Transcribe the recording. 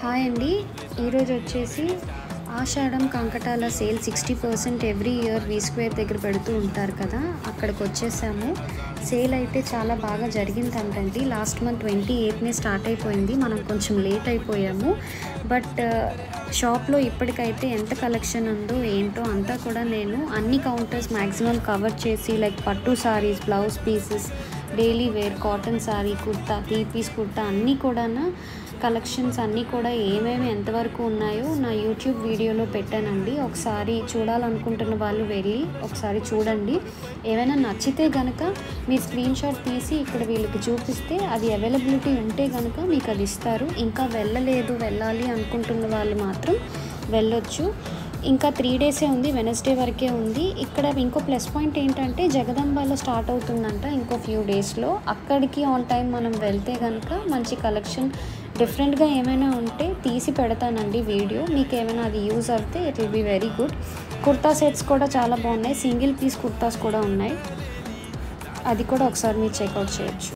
Hi అండి. ఈరోజు వచ్చేసి ఆషాఢం Kankatala sale 60% every year V square దగ్గర పెడుతూ ఉంటారు కదా, అక్కడికి వచ్చేసాము. సేల్ అయితే చాలా బాగా జరిగిందంటండి. లాస్ట్ మంత్ 28నే స్టార్ట్ అయిపోయింది. మనం కొంచెం లేట్ అయిపోయాము. బట్ షాప్లో ఇప్పటికైతే ఎంత కలెక్షన్ ఉందో ఏంటో అంతా కూడా నేను అన్ని కౌంటర్స్ మ్యాక్సిమం కవర్ చేసి, లైక్ పట్టు saris, blouse pieces, daily wear, cotton sari, kurta, 3 piece kurta అన్నీ కూడా కలెక్షన్స్ అన్నీ కూడా ఏమేమి ఎంతవరకు ఉన్నాయో నా యూట్యూబ్ వీడియోలో పెట్టానండి. ఒకసారి చూడాలనుకుంటున్న వాళ్ళు వెళ్ళి ఒకసారి చూడండి. ఏమైనా నచ్చితే కనుక మీ స్క్రీన్ షాట్ తీసి ఇక్కడ వీళ్ళకి చూపిస్తే అది అవైలబిలిటీ ఉంటే కనుక మీకు అది ఇస్తారు. ఇంకా వెళ్ళాలి అనుకుంటున్న వాళ్ళు మాత్రం వెళ్ళొచ్చు. ఇంకా 3 డేసే ఉంది, వెనస్డే వరకే ఉంది. ఇక్కడ ఇంకో ప్లస్ పాయింట్ ఏంటంటే జగదంబాలో స్టార్ట్ అవుతుందంట ఇంకో ఫ్యూ డేస్లో. అక్కడికి ఆన్ టైం మనం వెళ్తే కనుక మంచి కలెక్షన్ డిఫరెంట్గా ఏమైనా ఉంటే తీసి పెడతానండి వీడియో. మీకు ఏమైనా అది యూజ్ అవుతే it will be very good. Kurta sets కూడా చాలా బాగున్నాయి. సింగిల్ పీస్ కుర్తాస్ కూడా ఉన్నాయి, అది కూడా ఒకసారి మీరు చెక్అవుట్ చేయొచ్చు.